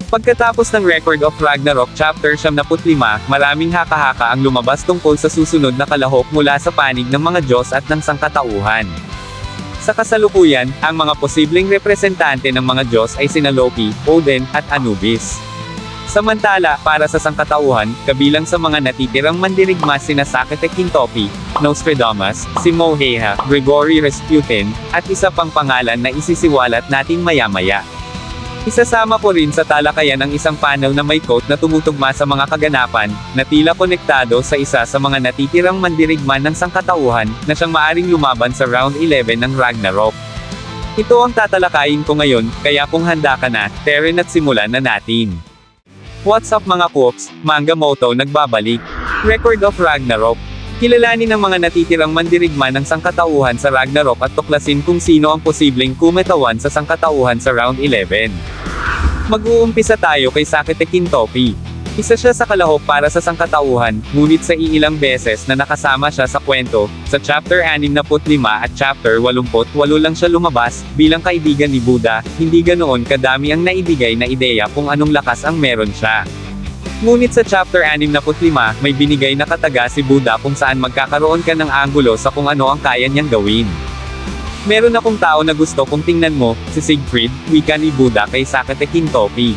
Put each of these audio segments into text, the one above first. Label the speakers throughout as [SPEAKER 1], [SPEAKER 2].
[SPEAKER 1] Pagkatapos ng Record of Ragnarok Chapter 75, maraming haka-haka ang lumabas tungkol sa susunod na kalahok mula sa panig ng mga Diyos at ng sangkatauhan. Sa kasalukuyan, ang mga posibleng representante ng mga Diyos ay sina Loki, Odin, at Anubis. Samantala, para sa sangkatauhan, kabilang sa mga natitirang mandirigma sina Sakete Kintopi, Nostradamus, si Moheha, Gregory Rasputin, at isa pang pangalan na isisiwalat nating maya-maya. Isasama ko rin sa talakayan ang isang panel na may quote na tumutugma sa mga kaganapan, na tila konektado sa isa sa mga natitirang mandirigma ng sangkatauhan, na siyang maaring lumaban sa Round 11 ng Ragnarok. Ito ang tatalakayin ko ngayon, kaya kung handa ka na, Teren at simulan na natin. What's up mga Cooks, Manga Moto nagbabalik. Record of Ragnarok. Kilalanin ang mga natitirang mandirigma ng sangkatauhan sa Ragnarok at tuklasin kung sino ang posibleng kumetawan sa sangkatauhan sa Round 11. Mag-uumpisa tayo kay Sakete Kintopi. Isa siya sa kalahok para sa sangkatauhan, ngunit sa iilang beses na nakasama siya sa kwento, sa Chapter 65 at Chapter 88 lang siya lumabas, bilang kaibigan ni Buddha, hindi ganoon kadami ang naibigay na ideya kung anong lakas ang meron siya. Ngunit sa Chapter 65, may binigay na kataga si Buddha kung saan magkakaroon ka ng anggulo sa kung ano ang kaya niyang gawin. Meron akong tao na gusto kong tingnan mo, si Siegfried, wika ni Buddha kay Sakete Kintopi.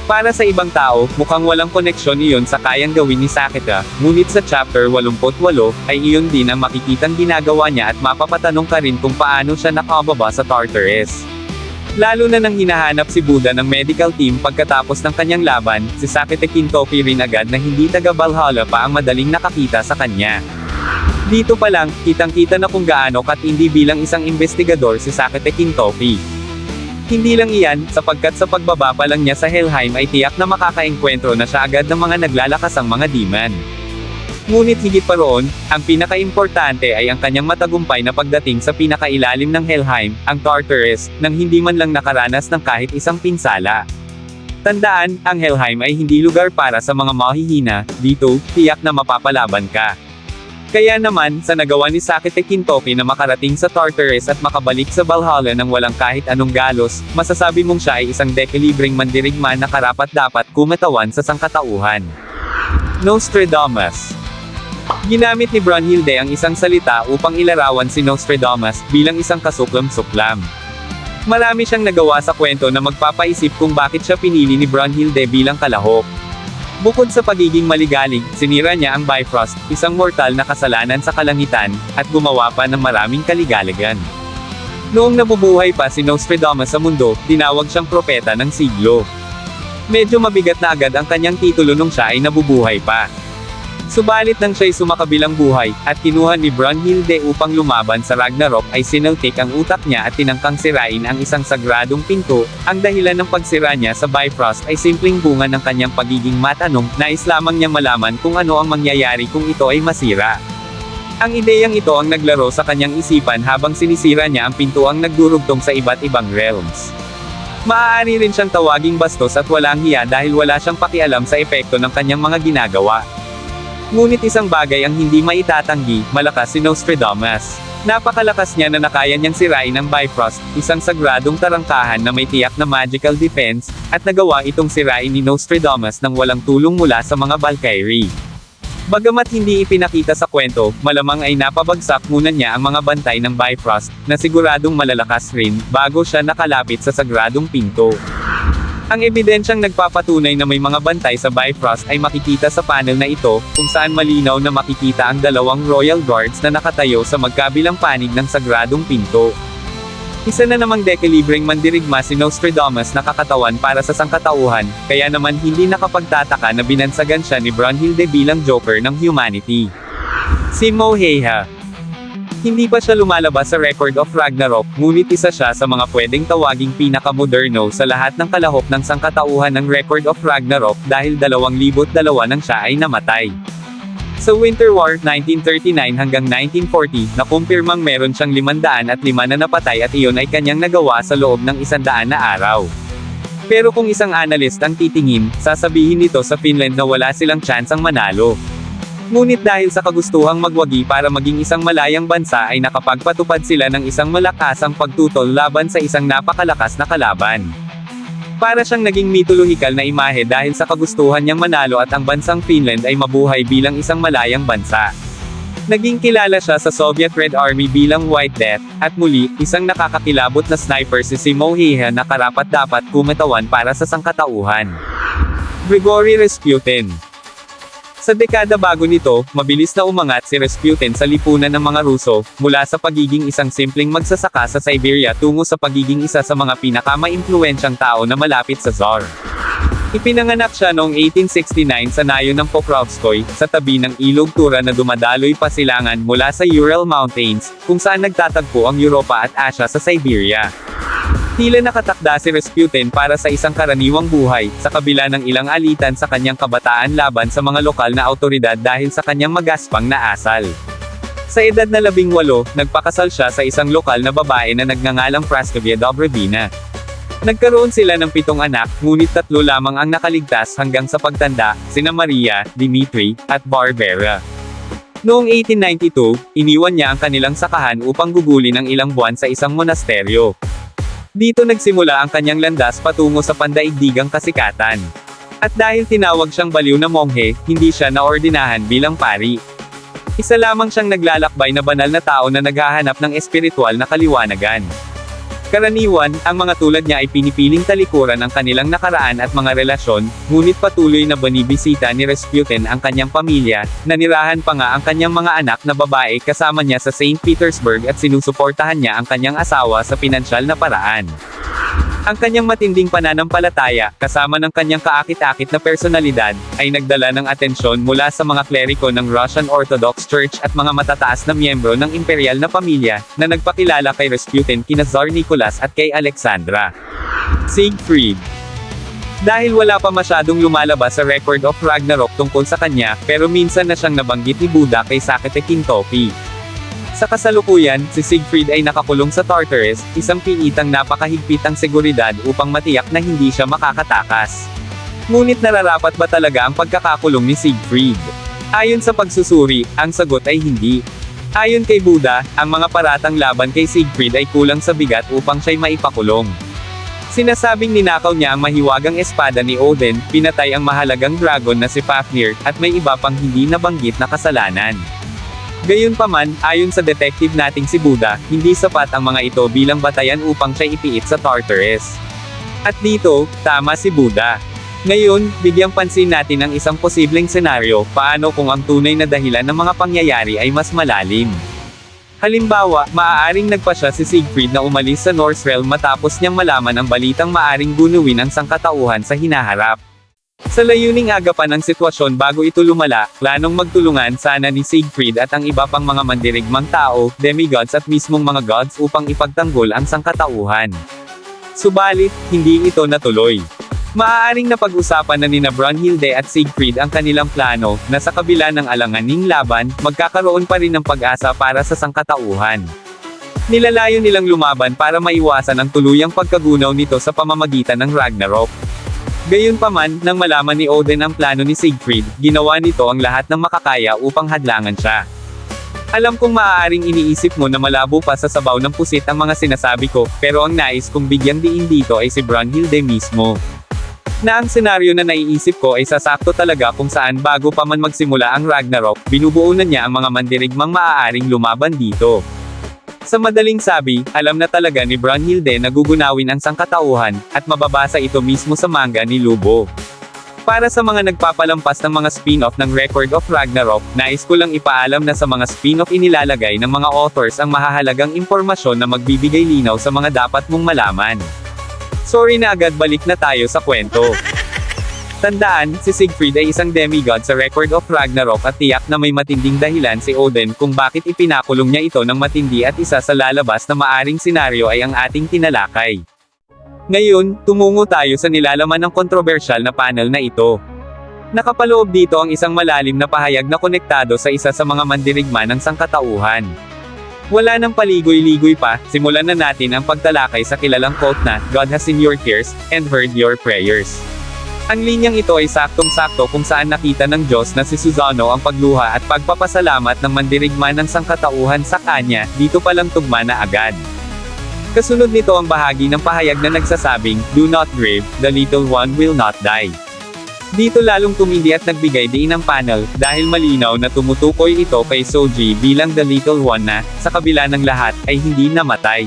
[SPEAKER 1] Para sa ibang tao, mukhang walang koneksyon iyon sa kayang gawin ni Sakete, ngunit sa Chapter 88, ay iyon din ang makikitang ginagawa niya at mapapatanong ka rin kung paano siya nakababa sa Tartarus. Lalo na nang hinahanap si Buddha ng medical team pagkatapos ng kanyang laban, si Sakete Kintopi rin agad na hindi taga Valhalla pa ang madaling nakakita sa kanya. Dito pa lang, kitang-kita na kung gaano katindi bilang isang investigador si Sakete Kintopi. Hindi lang iyan, sapagkat sa pagbaba pa lang niya sa Helheim ay tiyak na makakaengkwentro na siya agad ng mga naglalakasang mga demon. Ngunit higit pa roon, ang pinaka-importante ay ang kanyang matagumpay na pagdating sa pinakailalim ng Helheim, ang Tartarus, nang hindi man lang nakaranas ng kahit isang pinsala. Tandaan, ang Helheim ay hindi lugar para sa mga mahihina, dito, tiyak na mapapalaban ka. Kaya naman, sa nagawa ni Sakete Kintopi na makarating sa Tartarus at makabalik sa Valhalla nang walang kahit anong galos, masasabi mong siya ay isang dekalibreng mandirigma na karapat-dapat kumatawan sa sangkatauhan. Nostradamus. Ginamit ni Brunhilde ang isang salita upang ilarawan si Nostradamus bilang isang kasuklam-suklam. Marami siyang nagawa sa kwento na magpapaisip kung bakit siya pinili ni Brunhilde bilang kalahok. Bukod sa pagiging maligalig, sinira niya ang Bifrost, isang mortal na kasalanan sa kalangitan, at gumawa pa ng maraming kaligalagan. Noong nabubuhay pa si Nostradamus sa mundo, tinawag siyang propeta ng siglo. Medyo mabigat na agad ang kanyang titulo nung siya ay nabubuhay pa. Subalit nang siya'y sumakabilang buhay, at kinuha ni Brunhilde upang lumaban sa Ragnarok ay sinaltik ang utak niya at tinangkang sirain ang isang sagradong pinto. Ang dahilan ng pagsira niya sa Bifrost ay simpleng bunga ng kanyang pagiging matanong, nais lamang niyang malaman kung ano ang mangyayari kung ito ay masira. Ang ideyang ito ang naglaro sa kanyang isipan habang sinisira niya ang pintuang nagdurugtong sa iba't ibang realms. Maaari rin siyang tawaging bastos at walang hiya dahil wala siyang pakialam sa epekto ng kanyang mga ginagawa. Ngunit isang bagay ang hindi maitatanggi, malakas si Nostradamus. Napakalakas niya na nakaya niyang sirain ang Bifrost, isang sagradong tarangkahan na may tiyak na magical defense, at nagawa itong sirain ni Nostradamus nang walang tulong mula sa mga Valkyrie. Bagamat hindi ipinakita sa kwento, malamang ay napabagsak muna niya ang mga bantay ng Bifrost, na siguradong malalakas rin, bago siya nakalapit sa sagradong pinto. Ang ebidensyang nagpapatunay na may mga bantay sa Bifrost ay makikita sa panel na ito, kung saan malinaw na makikita ang dalawang Royal Guards na nakatayo sa magkabilang panig ng sagradong pinto. Isa na namang dekalibreng mandirigma si Nostradamus na kakatawan para sa sangkatauhan, kaya naman hindi nakapagtataka na binansagan siya ni Brunhilde bilang Joker ng humanity. Si Moheha. Hindi pa siya lumalabas sa Record of Ragnarok, ngunit isa siya sa mga pwedeng tawaging pinakamoderno sa lahat ng kalahok ng sangkatauhan ng Record of Ragnarok dahil 2002 nang siya ay namatay. Sa Winter War 1939 hanggang 1940, nakumpirmang meron siyang 505 na napatay at iyon ay kanyang nagawa sa loob ng 100 na araw. Pero kung isang analyst ang titingin, sasabihin nito sa Finland na wala silang tsansang manalo. Ngunit dahil sa kagustuhang magwagi para maging isang malayang bansa ay nakapagpatupad sila ng isang malakasang pagtutol laban sa isang napakalakas na kalaban. Para siyang naging mitolohikal na imahe dahil sa kagustuhan niyang manalo at ang bansang Finland ay mabuhay bilang isang malayang bansa. Naging kilala siya sa Soviet Red Army bilang White Death, at muli, isang nakakakilabot na sniper si Mohiha na karapat-dapat kumatawan para sa sangkatauhan. Grigory Rasputin. Sa dekada bago nito, mabilis na umangat si Rasputin sa lipunan ng mga Ruso, mula sa pagiging isang simpleng magsasaka sa Siberia tungo sa pagiging isa sa mga pinakamaimpluwensyang tao na malapit sa Tsar. Ipinanganak siya noong 1869 sa nayon ng Pokrovskoy, sa tabi ng ilog Tura na dumadaloy pasilangan mula sa Ural Mountains, kung saan nagtatagpo ang Europa at Asia sa Siberia. Tila nakatakda si Rasputin para sa isang karaniwang buhay, sa kabila ng ilang alitan sa kanyang kabataan laban sa mga lokal na awtoridad dahil sa kanyang magaspang na asal. Sa edad na 18, nagpakasal siya sa isang lokal na babae na nagngangalang Praskovia Dobrevina. Nagkaroon sila ng 7 anak, ngunit 3 lamang ang nakaligtas hanggang sa pagtanda, sina Maria, Dimitri, at Barbara. Noong 1892, iniwan niya ang kanilang sakahan upang gugulin ng ilang buwan sa isang monasteryo. Dito nagsimula ang kanyang landas patungo sa pandaigdigang kasikatan. At dahil tinawag siyang baliw na monghe, hindi siya naordinahan bilang pari. Isa lamang siyang naglalakbay na banal na tao na naghahanap ng espiritual na kaliwanagan. Karaniwan, ang mga tulad niya ay pinipiling talikuran ang kanilang nakaraan at mga relasyon, ngunit patuloy na binibisita ni Rasputin ang kanyang pamilya, nanirahan pa nga ang kanyang mga anak na babae kasama niya sa St. Petersburg at sinusuportahan niya ang kanyang asawa sa pinansyal na paraan. Ang kanyang matinding pananampalataya, kasama ng kanyang kaakit-akit na personalidad, ay nagdala ng atensyon mula sa mga kleriko ng Russian Orthodox Church at mga matataas na miyembro ng imperial na pamilya, na nagpakilala kay Rasputin kina Tsar Nicholas at kay Alexandra. Siegfried. Dahil wala pa masyadong lumalabas sa Record of Ragnarok tungkol sa kanya, pero minsan na siyang nabanggit ni Buddha kay Sakete Kintopi. Sa kasalukuyan, si Siegfried ay nakakulong sa Tartarus, isang piitang napakahigpit ang seguridad upang matiyak na hindi siya makakatakas. Ngunit nararapat ba talaga ang pagkakakulong ni Siegfried? Ayon sa pagsusuri, ang sagot ay hindi. Ayon kay Buddha, ang mga paratang laban kay Siegfried ay kulang sa bigat upang siya'y maipakulong. Sinasabing ninakaw niya ang mahiwagang espada ni Odin, pinatay ang mahalagang dragon na si Fafnir, at may iba pang hindi nabanggit na kasalanan. Gayunpaman, ayon sa detective nating si Buddha, hindi sapat ang mga ito bilang batayan upang siya ipiit sa Tartarus. At dito, tama si Buddha. Ngayon, bigyang pansin natin ang isang posibleng senaryo, paano kung ang tunay na dahilan ng mga pangyayari ay mas malalim. Halimbawa, maaaring nagpa siya si Siegfried na umalis sa Norse realm matapos niyang malaman ang balitang maaring gunuwin ang sangkatauhan sa hinaharap. Sa layuning agapan ang sitwasyon bago ito lumala, planong magtulungan sana ni Siegfried at ang iba pang mga mandirigmang tao, demigods at mismong mga gods upang ipagtanggol ang sangkatauhan. Subalit, hindi ito natuloy. Maaaring napag-usapan na nina Brunhilde at Siegfried ang kanilang plano, na sa kabila ng alanganing laban, magkakaroon pa rin ng pag-asa para sa sangkatauhan. Nilalayo nilang lumaban para maiwasan ang tuluyang pagkagunaw nito sa pamamagitan ng Ragnarok. Gayunpaman, nang malaman ni Odin ang plano ni Siegfried, ginawa nito ang lahat ng makakaya upang hadlangan siya. Alam kong maaaring iniisip mo na malabo pa sa sabaw ng pusit ang mga sinasabi ko, pero ang nais kong bigyang diin dito ay si Brunhilde mismo. Na ang senaryo na naiisip ko ay sasakto talaga kung saan bago pa man magsimula ang Ragnarok, binubuo na niya ang mga mandirigmang maaaring lumaban dito. Sa madaling sabi, alam na talaga ni Brunhilde na gugunawin ang sangkatauhan, at mababasa ito mismo sa manga ni Lubo. Para sa mga nagpapalampas ng mga spin-off ng Record of Ragnarok, nais ko lang ipaalam na sa mga spin-off inilalagay ng mga authors ang mahahalagang impormasyon na magbibigay linaw sa mga dapat mong malaman. Sorry na agad, balik na tayo sa kwento. Tandaan, si Siegfried ay isang demigod sa Record of Ragnarok at tiyak na may matinding dahilan si Odin kung bakit ipinakulong niya ito ng matindi at isa sa lalabas na maaring senaryo ay ang ating tinalakay. Ngayon, tumungo tayo sa nilalaman ng kontrobersyal na panel na ito. Nakapaloob dito ang isang malalim na pahayag na konektado sa isa sa mga mandirigma ng sangkatauhan. Wala nang paligoy-ligoy pa, simulan na natin ang pagtalakay sa kilalang quote na, "God has seen your tears, and heard your prayers." Ang linyang ito ay saktong-sakto kung saan nakita ng Diyos na si Susano ang pagluha at pagpapasalamat ng mandirigma ng sangkatauhan sa kanya, dito palang tugma na agad. Kasunod nito ang bahagi ng pahayag na nagsasabing, "Do not grieve, the little one will not die." Dito lalong tumindi at nagbigay diin ang panel, dahil malinaw na tumutukoy ito kay Soji bilang the little one na, sa kabila ng lahat, ay hindi namatay.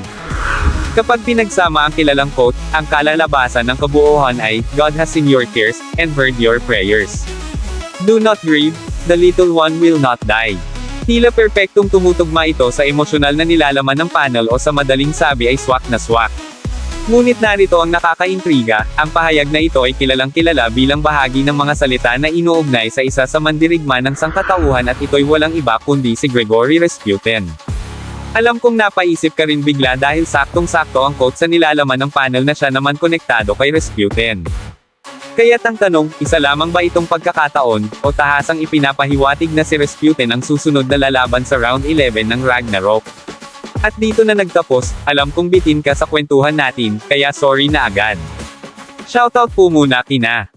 [SPEAKER 1] Kapag pinagsama ang kilalang quote, ang kalalabasan ng kabuuan ay, "God has seen your tears, and heard your prayers. Do not grieve, the little one will not die." Tila perpektong tumutugma ito sa emosyonal na nilalaman ng panel o sa madaling sabi ay swak na swak. Ngunit narito ang nakakaintriga, ang pahayag na ito ay kilalang kilala bilang bahagi ng mga salita na inuugnay sa isa sa mandirigma ng sangkatauhan at ito'y walang iba kundi si Gregory Rasputin. Alam kong napaisip ka rin bigla dahil saktong-sakto ang quote sa nilalaman ng panel na siya naman konektado kay Rasputin. Kaya't ang tanong, isa lamang ba itong pagkakataon, o tahasang ipinapahiwatig na si Rasputin ang susunod na lalaban sa round 11 ng Ragnarok? At dito na nagtapos, alam kong bitin ka sa kwentuhan natin, kaya sorry na agad. Shoutout po muna kina